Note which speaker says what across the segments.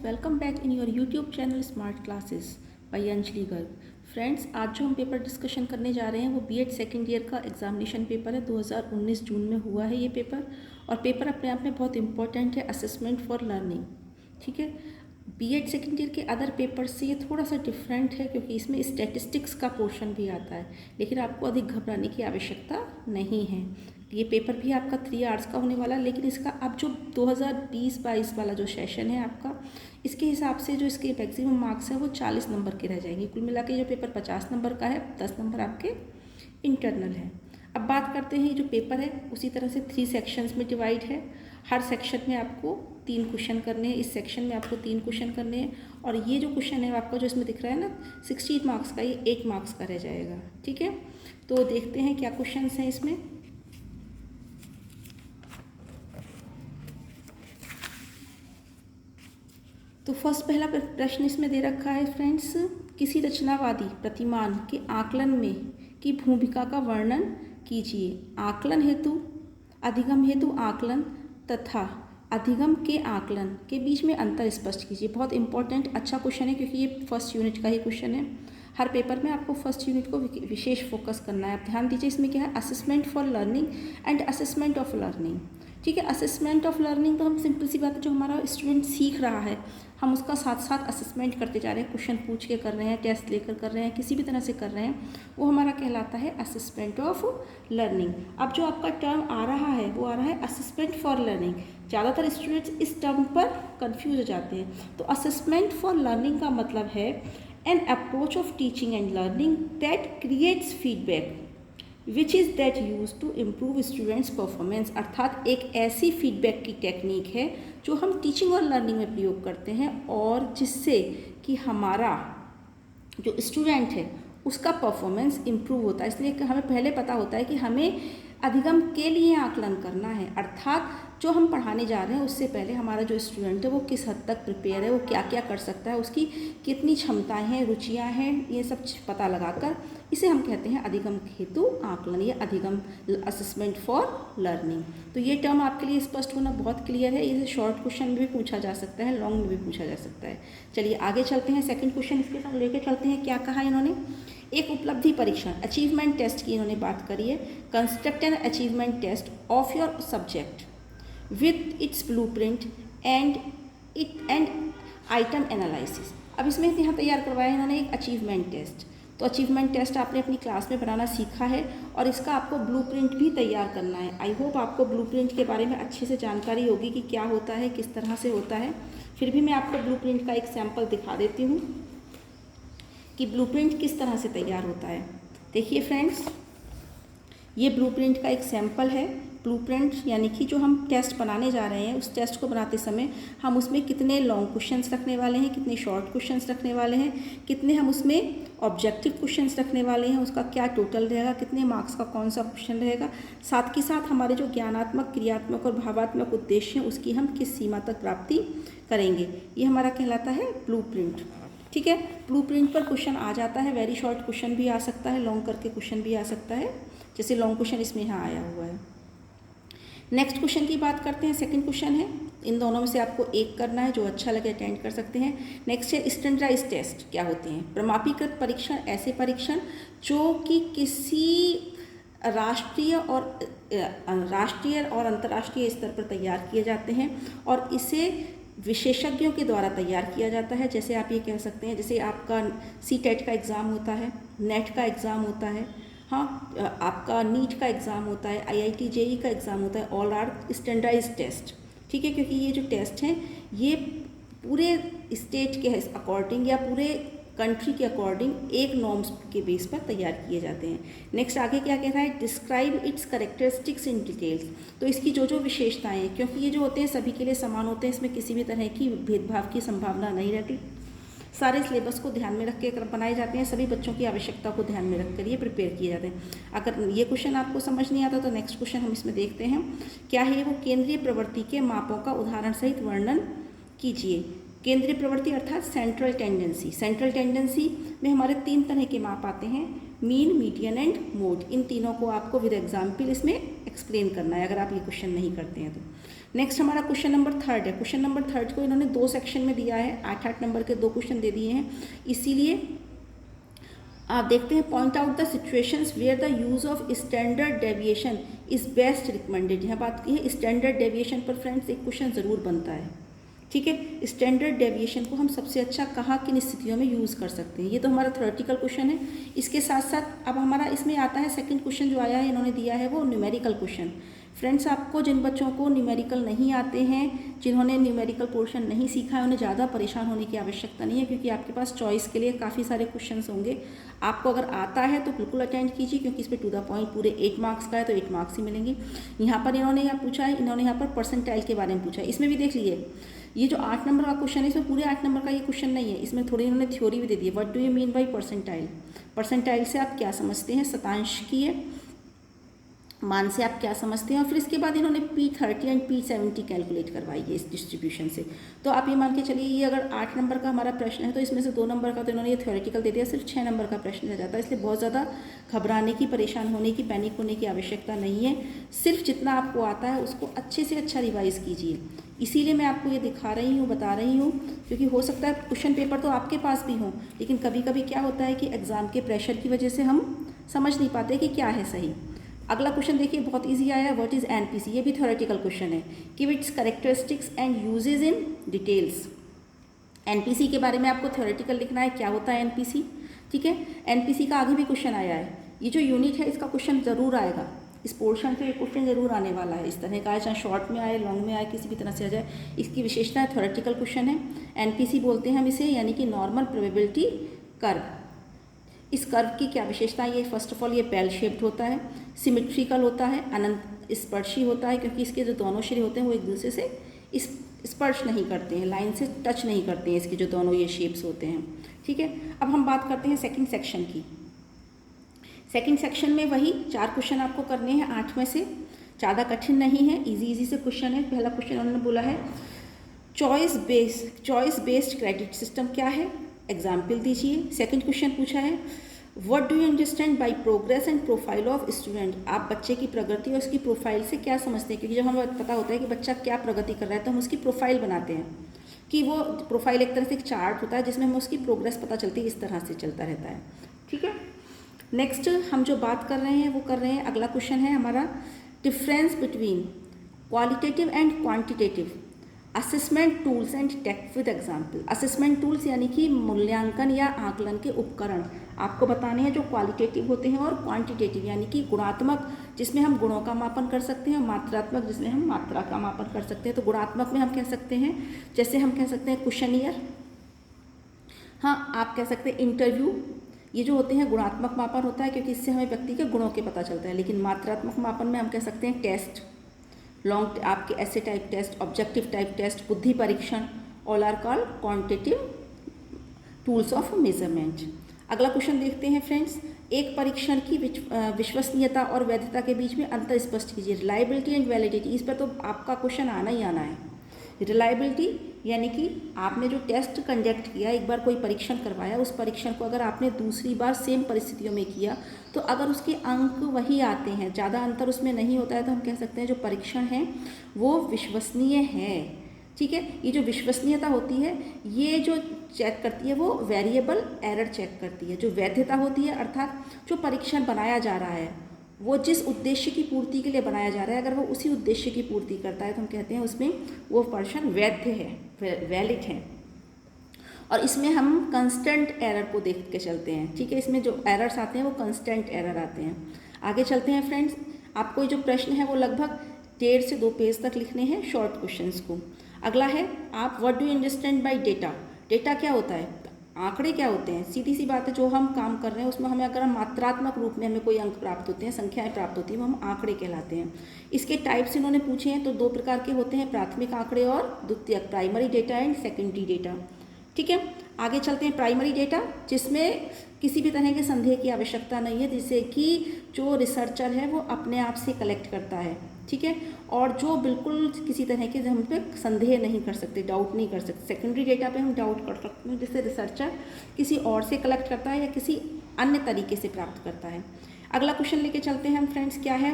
Speaker 1: Welcome back in your YouTube channel smart classes bye Anjali Garg. Friends, आज जो हम paper discussion करने जा रहे हैं वो बीएड सेकेंड ईयर का एग्जामिनेशन पेपर है। 2019 जून में हुआ है ये पेपर, और पेपर अपने आप में बहुत इंपॉर्टेंट है, असेसमेंट फॉर लर्निंग। ठीक है, बीएड सेकेंड ईयर के अदर पेपर से ये थोड़ा सा डिफरेंट है क्योंकि इसमें स्टैटिस्टिक्स का पोर्शन भी आता है, लेकिन आपको अधिक घबराने की आवश्यकता नहीं है। ये पेपर भी आपका 3 आवर्स का होने वाला है, लेकिन इसका अब जो 2020-22 वाला जो सेशन है आपका, इसके हिसाब से जो इसके मैक्सिमम मार्क्स हैं वो 40 नंबर के रह जाएंगे। कुल मिला के जो पेपर 50 नंबर का है, 10 नंबर आपके इंटरनल है। अब बात करते हैं, जो पेपर है उसी तरह से 3 सेक्शंस में डिवाइड है। हर सेक्शन में आपको 3 क्वेश्चन करने हैं। इस सेक्शन में आपको 3 क्वेश्चन करने हैं, और ये जो क्वेश्चन है आपका जो इसमें दिख रहा है ना 16 मार्क्स का, ये 8 मार्क्स का रह जाएगा। ठीक है, तो देखते हैं क्या क्वेश्चन हैं इसमें। तो फर्स्ट पहला प्रश्न इसमें दे रखा है फ्रेंड्स, किसी रचनावादी प्रतिमान के आकलन में की भूमिका का वर्णन कीजिए। आकलन हेतु, अधिगम हेतु आकलन तथा अधिगम के आकलन के बीच में अंतर स्पष्ट कीजिए। बहुत इंपॉर्टेंट अच्छा क्वेश्चन है क्योंकि ये फर्स्ट यूनिट का ही क्वेश्चन है। हर पेपर में आपको फर्स्ट यूनिट को विशेष फोकस करना है। आप ध्यान दीजिए, इसमें क्या है, assessment for learning and assessment of learning. ठीक है, असेसमेंट ऑफ लर्निंग तो हम सिंपल सी बात है, जो हमारा स्टूडेंट सीख रहा है हम उसका साथ साथ असेसमेंट करते जा रहे हैं, क्वेश्चन पूछ के कर रहे हैं, टेस्ट लेकर कर रहे हैं, किसी भी तरह से कर रहे हैं, वो हमारा कहलाता है असेसमेंट ऑफ लर्निंग। अब जो आपका टर्म आ रहा है वो आ रहा है असेसमेंट फॉर लर्निंग। ज़्यादातर स्टूडेंट्स इस टर्म पर कन्फ्यूज हो जाते हैं। तो असेसमेंट फॉर लर्निंग का मतलब है an approach of teaching and learning that creates feedback which is that use to improve students performance. अर्थात एक ऐसी फीडबैक की टेक्निक है जो हम टीचिंग और लर्निंग में प्रयोग करते हैं, और जिससे कि हमारा जो स्टूडेंट है उसका परफॉर्मेंस इम्प्रूव होता है। इसलिए हमें पहले पता होता है कि हमें अधिगम के लिए आकलन करना है, अर्थात जो हम पढ़ाने जा रहे हैं उससे पहले हमारा जो स्टूडेंट है वो किस हद तक प्रिपेयर है, वो क्या क्या कर सकता है, उसकी कितनी क्षमताएं हैं, रुचियां हैं, ये सब पता लगाकर इसे हम कहते हैं अधिगम हेतु आकलन या अधिगम असेसमेंट फॉर लर्निंग। तो ये टर्म आपके लिए स्पष्ट होना बहुत क्लियर है। इसे शॉर्ट क्वेश्चन में भी पूछा जा सकता है, लॉन्ग में भी पूछा जा सकता है। चलिए आगे चलते हैं, सेकेंड क्वेश्चन इसके साथ लेकर चलते हैं। क्या कहा इन्होंने, एक उपलब्धि परीक्षण अचीवमेंट टेस्ट की इन्होंने बात करी है। Construct an achievement test of your subject with its blueprint and item analysis. अब इसमें यहाँ तैयार करवाया इन्होंने एक अचीवमेंट टेस्ट। तो अचीवमेंट टेस्ट आपने अपनी क्लास में बनाना सीखा है, और इसका आपको ब्लूप्रिंट भी तैयार करना है। आई होप आपको ब्लूप्रिंट के बारे में अच्छे से जानकारी होगी कि क्या होता है, किस तरह से होता है। फिर भी मैं आपको ब्लूप्रिंट का एक सैम्पल दिखा देती हूँ कि ब्लूप्रिंट किस तरह से तैयार होता है। देखिए फ्रेंड्स, ये ब्लूप्रिंट का एक सैम्पल है। ब्लूप्रिंट यानी कि जो हम टेस्ट बनाने जा रहे हैं, उस टेस्ट को बनाते समय हम उसमें कितने लॉन्ग क्वेश्चंस रखने वाले हैं, कितने शॉर्ट क्वेश्चंस रखने वाले हैं, कितने हम उसमें ऑब्जेक्टिव क्वेश्चंस रखने वाले हैं, उसका क्या टोटल रहेगा, कितने मार्क्स का कौन सा क्वेश्चन रहेगा, साथ के साथ हमारे जो ज्ञानात्मक, क्रियात्मक और भावात्मक उद्देश्य हैं उसकी हम किस सीमा तक प्राप्ति करेंगे, ये हमारा कहलाता है ब्लूप्रिंट। ठीक है, ब्लूप्रिंट पर क्वेश्चन आ जाता है, वेरी शॉर्ट क्वेश्चन भी आ सकता है, लॉन्ग करके क्वेश्चन भी आ सकता है, जैसे लॉन्ग क्वेश्चन इसमें यहाँ आया हुआ है। नेक्स्ट क्वेश्चन की बात करते हैं, सेकंड क्वेश्चन है। इन दोनों में से आपको एक करना है, जो अच्छा लगे अटेंड कर सकते हैं। नेक्स्ट है स्टैंडर्डाइज्ड टेस्ट क्या होते हैं। प्रमाणीकृत परीक्षण ऐसे परीक्षण जो कि किसी राष्ट्रीय और अंतर्राष्ट्रीय स्तर पर तैयार किए जाते हैं, और इसे विशेषज्ञों के द्वारा तैयार किया जाता है। जैसे आप ये कह सकते हैं, जैसे आपका CTET का एग्ज़ाम होता है, नेट का एग्ज़ाम होता है, हाँ आपका नीट का एग्ज़ाम होता है, IIT JEE का एग्ज़ाम होता है, ऑल आर स्टैंडर्डाइज्ड टेस्ट। ठीक है, क्योंकि ये जो टेस्ट हैं ये पूरे स्टेट के अकॉर्डिंग या पूरे कंट्री के अकॉर्डिंग एक नॉर्म्स के बेस पर तैयार किए जाते हैं। नेक्स्ट आगे क्या कह रहा है, describe it's characteristics in details. तो इसकी जो जो विशेषताएँ हैं, क्योंकि ये जो होते हैं सभी के लिए समान होते हैं, इसमें किसी भी तरह की भेदभाव की संभावना नहीं रहती। सारे सिलेबस को ध्यान में रख के बनाए जाते हैं, सभी बच्चों की आवश्यकता को ध्यान में रख कर ये प्रिपेयर किए जाते हैं। अगर ये क्वेश्चन आपको समझ नहीं आता तो नेक्स्ट क्वेश्चन हम इसमें देखते हैं। क्या है वो, केंद्रीय प्रवृत्ति के मापों का उदाहरण सहित वर्णन कीजिए। केंद्रीय प्रवृत्ति अर्थात सेंट्रल टेंडेंसी। सेंट्रल टेंडेंसी में हमारे 3 तरह के माप आते हैं, मीन, मीडियन एंड मोड। इन तीनों को आपको विद एग्जाम्पल इसमें एक्सप्लेन करना है अगर आप ये क्वेश्चन नहीं करते हैं तो। नेक्स्ट हमारा क्वेश्चन नंबर 3 है। क्वेश्चन नंबर 3 को इन्होंने 2 सेक्शन में दिया है, 8-8 नंबर के 2 क्वेश्चन दे दिए हैं। इसीलिए आप देखते हैं, point out the situations where the use of standard deviation is best recommended. यहाँ बात की है स्टैंडर्ड डेविएशन पर फ्रेंड्स एक क्वेश्चन ज़रूर बनता है, ठीक है। स्टैंडर्ड डेविएशन को हम सबसे अच्छा कहाँ किन स्थितियों में यूज़ कर सकते हैं, ये तो हमारा थ्योरेटिकल क्वेश्चन है। इसके साथ साथ अब हमारा इसमें आता है सेकंड क्वेश्चन जो आया है, इन्होंने दिया है वो न्यूमेरिकल क्वेश्चन। फ्रेंड्स, आपको जिन बच्चों को न्यूमेरिकल नहीं आते हैं, जिन्होंने न्यूमेरिकल पोर्शन नहीं सीखा है, उन्हें ज़्यादा परेशान होने की आवश्यकता नहीं है, क्योंकि आपके पास चॉइस के लिए काफ़ी सारे क्वेश्चंस होंगे। आपको अगर आता है तो बिल्कुल अटेंड कीजिए, क्योंकि इस पर टू द पॉइंट पूरे 8 मार्क्स का है, तो 8 मार्क्स ही मिलेंगे। यहाँ पर इन्होंने यहाँ पूछा है, इन्होंने यहाँ पर परसेंटाइल के बारे में पूछा है। इसमें भी देख लीजिए, ये जो 8 नंबर का क्वेश्चन है, इसमें पूरे 8 नंबर का ये क्वेश्चन नहीं है, इसमें थोड़ी इन्होंने थ्योरी भी दे दी है। What do you mean by percentile? Percentile से आप क्या समझते हैं, शतांश की है, मान से आप क्या समझते हैं। और फिर इसके बाद इन्होंने P30 एंड P70 कैलकुलेट करवाई है इस डिस्ट्रीब्यूशन से। तो आप ये मान के चलिए, ये अगर 8 नंबर का हमारा प्रश्न है तो इसमें से 2 नंबर का तो इन्होंने ये थ्योरेटिकल दे दिया, सिर्फ 6 नंबर का प्रश्न रह जाता है। इसलिए बहुत ज़्यादा घबराने की, परेशान होने की, पैनिक होने की आवश्यकता नहीं है। सिर्फ जितना आपको आता है उसको अच्छे से अच्छा रिवाइज़ कीजिए। इसीलिए मैं आपको ये दिखा रही हूँ, बता रही हूँ, क्योंकि हो सकता है क्वेश्चन पेपर तो आपके पास भी हो, लेकिन कभी कभी क्या होता है कि एग्ज़ाम के प्रेशर की वजह से हम समझ नहीं पाते कि क्या है सही। अगला क्वेश्चन देखिए, बहुत इजी आया है। What is NPC? ये भी थ्योरेटिकल क्वेश्चन है। Give its characteristics and usages in details. NPC के बारे में आपको थ्योरेटिकल लिखना है, क्या होता है एनपीसी, ठीक है। एनपीसी का आगे भी क्वेश्चन आया है। ये जो यूनिट है इसका क्वेश्चन ज़रूर आएगा, इस पोर्शन से क्वेश्चन ज़रूर आने वाला है। इस तरह का है, चाहे शॉर्ट में आए, लॉन्ग में आए, किसी भी तरह से आ जाए। इसकी विशेषता है थ्योरेटिकल क्वेश्चन है। एनपीसी बोलते हैं हम इसे, यानी कि नॉर्मल प्रोबेबिलिटी कर्व। इस कर्व की क्या विशेषता है? ये फर्स्ट ऑफ ऑल ये बेल शेप्ड होता है, सिमेट्रिकल होता है, अनंत स्पर्शी होता है, क्योंकि इसके जो दोनों सिरे होते हैं वो एक दूसरे से स्पर्श नहीं करते हैं, लाइन से टच नहीं करते हैं, इसके जो दोनों ये शेप्स होते हैं, ठीक है। अब हम बात करते हैं सेकंड सेक्शन की। सेकंड सेक्शन में वही 4 क्वेश्चन आपको करने हैं 8 में से, ज़्यादा कठिन नहीं है, इजी से क्वेश्चन है। पहला क्वेश्चन उन्होंने बोला है चॉइस बेस्ड क्रेडिट सिस्टम क्या है, एग्जाम्पल दीजिए। सेकंड क्वेश्चन पूछा है what do you understand by progress and profile of student. आप बच्चे की प्रगति और उसकी प्रोफाइल से क्या समझते हैं, क्योंकि जब हमें पता होता है कि बच्चा क्या प्रगति कर रहा है तो हम उसकी प्रोफाइल बनाते हैं, कि वो प्रोफाइल एक तरह से एक चार्ट होता है जिसमें हमें उसकी प्रोग्रेस पता चलती है, इस तरह से चलता रहता है, ठीक है। नेक्स्ट हम जो बात कर रहे हैं वो कर रहे हैं, अगला क्वेश्चन है हमारा difference between qualitative and quantitative assessment tools and take with example. Assessment tools यानी कि मूल्यांकन या आकलन के उपकरण आपको बताने हैं जो क्वालिटेटिव होते हैं, और क्वांटिटेटिव यानी कि गुणात्मक, जिसमें हम गुणों का मापन कर सकते हैं, मात्रात्मक जिसमें हम मात्रा का मापन कर सकते हैं। तो गुणात्मक में हम कह सकते हैं, जैसे हम कह सकते हैं क्वेश्चनियर, हाँ आप कह सकते हैं इंटरव्यू, ये जो होते हैं गुणात्मक मापन होता है, क्योंकि इससे हमें व्यक्ति के गुणों के पता चलता है। लेकिन मात्रात्मक मापन में हम कह सकते हैं टेस्ट, लॉन्ग आपके ऐसे type test, objective type test, बुद्धि परीक्षण, all are called quantitative tools of measurement. अगला क्वेश्चन देखते हैं फ्रेंड्स, एक परीक्षण की विश्वसनीयता और वैधता के बीच में अंतर स्पष्ट कीजिए। रिलायबिलिटी एंड वैलिडिटी, इस पर तो आपका क्वेश्चन आना ही आना है। रिलायबिलिटी यानी कि आपने जो टेस्ट कंडक्ट किया, एक बार कोई परीक्षण करवाया, उस परीक्षण को अगर आपने दूसरी बार सेम परिस्थितियों में किया तो अगर उसके अंक वही आते हैं, ज़्यादा अंतर उसमें नहीं होता है, तो हम कह सकते हैं जो परीक्षण है वो विश्वसनीय है, ठीक है। ये जो विश्वसनीयता होती है ये जो चेक करती है वो वेरिएबल एरर चेक करती है। जो वैधता होती है अर्थात जो परीक्षण बनाया जा रहा है वो जिस उद्देश्य की पूर्ति के लिए बनाया जा रहा है, अगर वो उसी उद्देश्य की पूर्ति करता है तो हम कहते हैं उसमें वो परीक्षण वैध है, वैलिड है। और इसमें हम कंस्टेंट एरर को देख के चलते हैं, ठीक है। इसमें जो एरर्स आते हैं वो कंस्टेंट एरर आते हैं। आगे चलते हैं फ्रेंड्स, आपको जो प्रश्न है वो लगभग 1.5 से 2 पेज तक लिखने हैं शॉर्ट क्वेश्चंस को। अगला है आप what do you understand by data. Data क्या होता है, आंकड़े क्या होते हैं। सीधी सी बात है, जो हम काम कर रहे हैं उसमें हमें अगर हम मात्रात्मक रूप में हमें कोई अंक प्राप्त होते हैं, संख्याएं प्राप्त होती हैं, वो हम आंकड़े कहलाते हैं। इसके टाइप्स इन्होंने पूछे हैं तो 2 प्रकार के होते हैं, प्राथमिक आंकड़े और द्वितीयक, primary data and secondary data, ठीक है। आगे चलते हैं प्राइमरी डेटा, जिसमें किसी भी तरह के संदेह की आवश्यकता नहीं है, जिससे कि जो रिसर्चर है वो अपने आप से कलेक्ट करता है, ठीक है। और जो बिल्कुल किसी तरह के हम पे संदेह नहीं कर सकते, डाउट नहीं कर सकते, सेकेंडरी डेटा पे हम डाउट कर सकते हैं, जिससे रिसर्चर किसी और से कलेक्ट करता है या किसी अन्य तरीके से प्राप्त करता है। अगला क्वेश्चन लेके चलते हैं हम फ्रेंड्स, क्या है,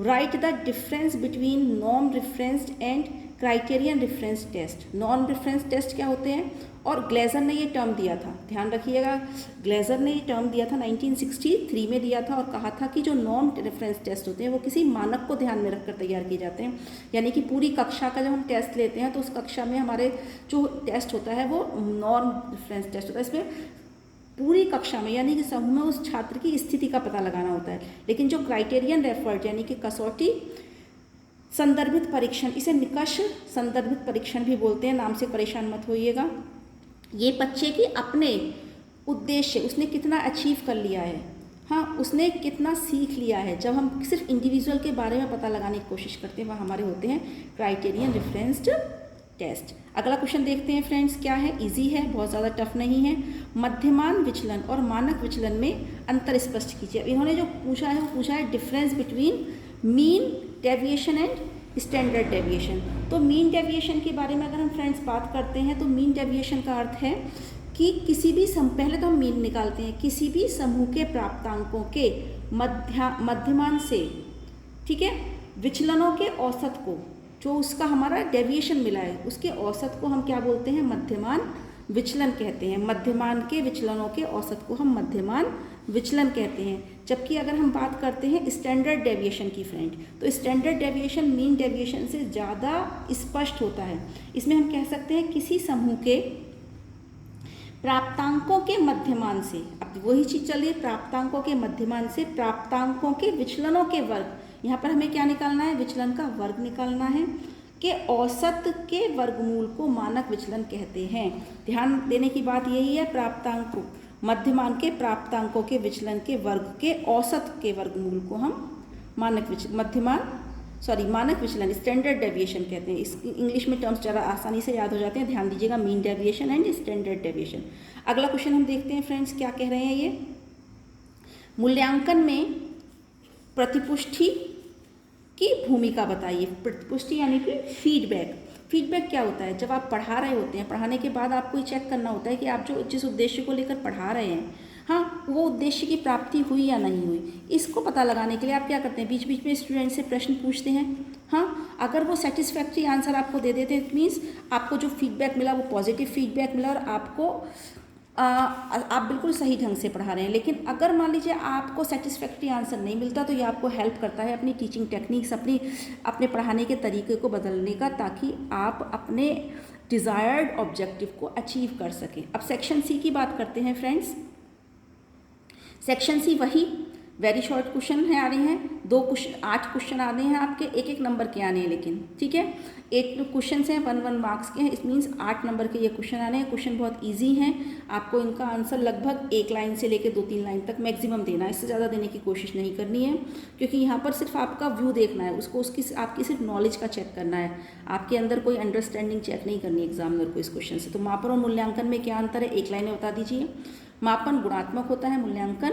Speaker 1: write the difference between non referenced and criterion reference test. Non reference test क्या होते हैं, और ग्लेजर ने ये टर्म दिया था, ध्यान रखिएगा, ग्लेजर ने ये टर्म दिया था 1963 में दिया था, और कहा था कि जो नॉन रेफरेंस टेस्ट होते हैं वो किसी मानक को ध्यान में रखकर तैयार किए जाते हैं। यानी कि पूरी कक्षा का जब हम टेस्ट लेते हैं तो उस कक्षा में हमारे जो टेस्ट होता है वो नॉन रेफरेंस टेस्ट होता है। इसमें पूरी कक्षा में यानी कि समूह में उस छात्र की स्थिति का पता लगाना होता है। लेकिन जो क्राइटेरियन रेफर्ड यानी कि कसौटी संदर्भित परीक्षण, इसे निकष संदर्भित परीक्षण भी बोलते हैं, नाम से परेशान मत होइएगा। ये बच्चे की अपने उद्देश्य, उसने कितना अचीव कर लिया है, हाँ, उसने कितना सीख लिया है। जब हम सिर्फ इंडिविजुअल के बारे में पता लगाने की कोशिश करते हैं वह हमारे होते हैं क्राइटेरियन रेफरेंस्ड टेस्ट। अगला क्वेश्चन देखते हैं फ्रेंड्स, क्या है, इजी है, बहुत ज़्यादा टफ नहीं है। मध्यमान विचलन और मानक विचलन में अंतर स्पष्ट कीजिए। इन्होंने जो पूछा है वो पूछा है difference between mean deviation and standard deviation. तो मीन डेविएशन के बारे में अगर हम फ्रेंड्स बात करते हैं तो मीन डेविएशन का अर्थ है कि किसी भी पहले तो हम मीन निकालते हैं, किसी भी समूह के प्राप्तांकों के मध्यमान से, ठीक है, विचलनों के औसत को, जो उसका हमारा डेविएशन मिला है उसके औसत को हम क्या बोलते हैं, मध्यमान विचलन कहते हैं। मध्यमान के विचलनों के औसत को हम मध्यमान विचलन कहते हैं। जबकि अगर हम बात करते हैं स्टैंडर्ड डेविएशन की फ्रेंड, तो स्टैंडर्ड डेविएशन मीन डेविएशन से ज़्यादा स्पष्ट होता है। इसमें हम कह सकते हैं किसी समूह के प्राप्तांकों के मध्यमान से, अब वही चीज़ चल रही है, प्राप्तांकों के मध्यमान से प्राप्तांकों के विचलनों के वर्ग, यहाँ पर हमें क्या निकालना है, विचलन का वर्ग निकालना है, के औसत के वर्गमूल को मानक विचलन कहते हैं। ध्यान देने की बात यही है, प्राप्तांकों, मध्यमान के प्राप्तांकों के विचलन के वर्ग के औसत के वर्गमूल को हम मानक विचलन स्टैंडर्ड डेविएशन कहते हैं। इस इंग्लिश में टर्म्स ज़रा आसानी से याद हो जाते हैं, ध्यान दीजिएगा, mean deviation and standard deviation. अगला क्वेश्चन हम देखते हैं फ्रेंड्स, क्या कह रहे हैं ये, मूल्यांकन में प्रतिपुष्टि की भूमिका बताइए। प्रतिपुष्टि यानी कि फीडबैक। फीडबैक क्या होता है, जब आप पढ़ा रहे होते हैं, पढ़ाने के बाद आपको ये चेक करना होता है कि आप जो जिस उद्देश्य को लेकर पढ़ा रहे हैं, हाँ, वो उद्देश्य की प्राप्ति हुई या नहीं हुई। इसको पता लगाने के लिए आप क्या करते हैं, बीच बीच में स्टूडेंट से प्रश्न पूछते हैं। हाँ, अगर वो सेटिस्फैक्ट्री आंसर आपको दे देते हैं, इट मीन्स आपको जो फीडबैक मिला वो पॉजिटिव फीडबैक मिला और आपको आप बिल्कुल सही ढंग से पढ़ा रहे हैं। लेकिन अगर मान लीजिए आपको सेटिस्फैक्ट्री आंसर नहीं मिलता, तो ये आपको हेल्प करता है अपनी टीचिंग टेक्निक्स, अपने पढ़ाने के तरीके को बदलने का, ताकि आप अपने डिज़ायर्ड ऑब्जेक्टिव को अचीव कर सकें। अब सेक्शन सी की बात करते हैं फ्रेंड्स। सेक्शन सी वही वेरी शॉर्ट क्वेश्चन है, आ रहे हैं 8 क्वेश्चन आ रहे हैं आपके, एक नंबर के आने हैं, लेकिन ठीक है, 8 क्वेश्चन हैं, 1 मार्क्स के हैं, इस मीन्स 8 नंबर के ये क्वेश्चन आने हैं। क्वेश्चन बहुत इजी हैं, आपको इनका आंसर लगभग 1 लाइन से लेकर 2-3 लाइन तक मैक्सिमम देना है, इससे ज़्यादा देने की कोशिश नहीं करनी है, क्योंकि यहाँ पर सिर्फ आपका व्यू देखना है, आपकी सिर्फ नॉलेज का चेक करना है, आपके अंदर कोई अंडरस्टैंडिंग चेक नहीं करनी एग्जामिनर को इस क्वेश्चन से। तो मापन और मूल्यांकन में क्या अंतर है, 1 लाइन में बता दीजिए। मापन गुणात्मक होता है, मूल्यांकन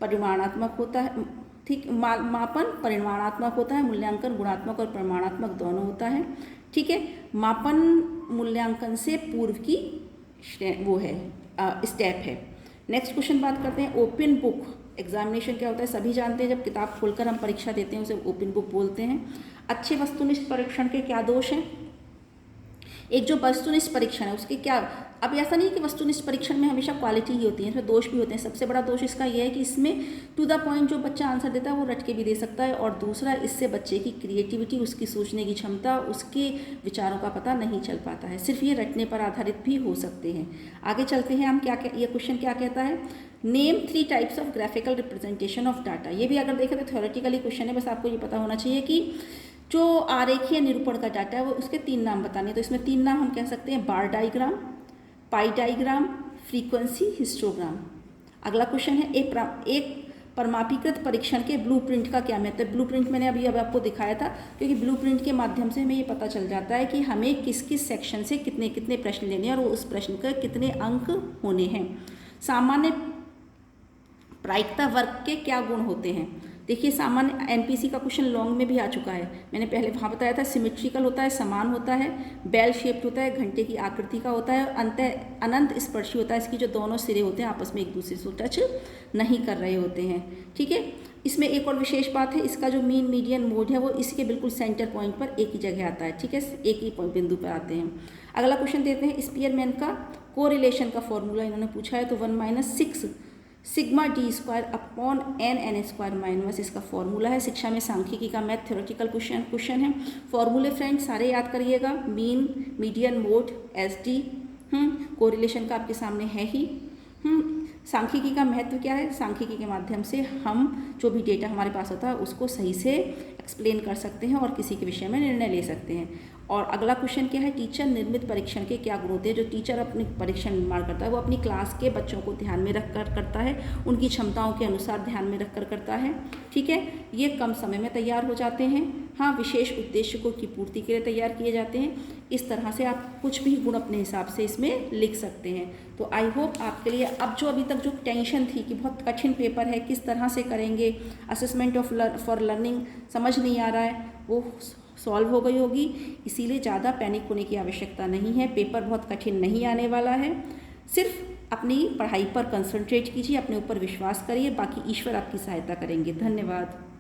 Speaker 1: परिमाणात्मक होता है, ठीक। मापन परिमाणात्मक होता है, मूल्यांकन गुणात्मक और परिमाणात्मक दोनों होता है, ठीक है। मापन मूल्यांकन से पूर्व की वो है स्टेप है। नेक्स्ट क्वेश्चन बात करते हैं, ओपन बुक एग्जामिनेशन क्या होता है, सभी जानते हैं, जब किताब खोलकर हम परीक्षा देते हैं उसे ओपन बुक बोलते हैं। अच्छे वस्तुनिष्ठ परीक्षण के क्या दोष हैं, एक जो वस्तुनिष्ठ परीक्षण है उसके क्या, अब ऐसा नहीं कि वस्तुनिष्ठ परीक्षण में हमेशा क्वालिटी ही होती है, इसमें दोष भी होते हैं। सबसे बड़ा दोष इसका यह है कि इसमें टू द पॉइंट जो बच्चा आंसर देता है वो रट के भी दे सकता है, और दूसरा, इससे बच्चे की क्रिएटिविटी, उसकी सोचने की क्षमता, उसके विचारों का पता नहीं चल पाता है, सिर्फ ये रटने पर आधारित भी हो सकते हैं। आगे चलते हैं हम, ये क्वेश्चन क्या कहता है, name 3 types of graphical representation of data. ये भी अगर देखें तो थ्योरेटिकली क्वेश्चन है, बस आपको ये पता होना चाहिए कि जो आरेखीय निरूपण का डाटा है वो उसके 3 नाम बताने। तो इसमें 3 नाम हम कह सकते हैं, bar diagram, pie diagram, frequency histogram. अगला क्वेश्चन है, एक परमापीकृत परीक्षण के ब्लूप्रिंट का क्या महत्व है। ब्लूप्रिंट मैंने अभी आपको दिखाया था, क्योंकि ब्लूप्रिंट के माध्यम से हमें ये पता चल जाता है कि हमें किस किस सेक्शन से कितने कितने प्रश्न लेने हैं और उस प्रश्न का कितने अंक होने हैं। सामान्य प्रायिकता वर्ग के क्या गुण होते हैं, देखिए सामान्य एनपीसी का क्वेश्चन लॉन्ग में भी आ चुका है, मैंने पहले वहाँ बताया था। सिमेट्रिकल होता है, समान होता है, बेल शेप्ड होता है, घंटे की आकृति का होता है, और अनंत स्पर्शी होता है। इसकी जो दोनों सिरे होते हैं आपस में एक दूसरे से टच नहीं कर रहे होते हैं। ठीक है, इसमें एक और विशेष बात है, इसका जो मीन मीडियन मोड है वो इसके बिल्कुल सेंटर पॉइंट पर एक ही जगह आता है। ठीक है, एक ही बिंदु पर आते हैं। अगला क्वेश्चन देते हैं, स्पीयरमैन का कोरिलेशन का फॉर्मूला इन्होंने पूछा है, तो 1 - 6 sigma D square upon N square minus इसका फॉर्मूला है। शिक्षा में सांख्यिकी का मैथ थ्योरेटिकल क्वेश्चन है। फॉर्मूले फ्रेंड सारे याद करिएगा, mean median mode S D, correlation का आपके सामने है ही। सांख्यिकी का महत्व क्या है, सांख्यिकी के माध्यम से हम जो भी डेटा हमारे पास होता है उसको सही से एक्सप्लेन कर सकते हैं और किसी के विषय में निर्णय ले सकते हैं। और अगला क्वेश्चन क्या है, टीचर निर्मित परीक्षण के क्या गुण होते हैं। जो टीचर अपने परीक्षण निर्माण करता है वो अपनी क्लास के बच्चों को ध्यान में रख कर करता है, उनकी क्षमताओं के अनुसार ध्यान में रख कर करता है। ठीक है, ये कम समय में तैयार हो जाते हैं। हाँ, विशेष उद्देश्य को की पूर्ति के लिए तैयार किए जाते हैं। इस तरह से आप कुछ भी गुण अपने हिसाब से इसमें लिख सकते हैं। तो आई होप आपके लिए अब जो अभी तक जो टेंशन थी कि बहुत कठिन पेपर है, किस तरह से करेंगे, असेसमेंट फॉर लर्निंग समझ नहीं आ रहा है, वो सॉल्व हो गई होगी। इसीलिए ज़्यादा पैनिक होने की आवश्यकता नहीं है, पेपर बहुत कठिन नहीं आने वाला है। सिर्फ अपनी पढ़ाई पर कंसंट्रेट कीजिए, अपने ऊपर विश्वास करिए, बाकी ईश्वर आपकी सहायता करेंगे। धन्यवाद।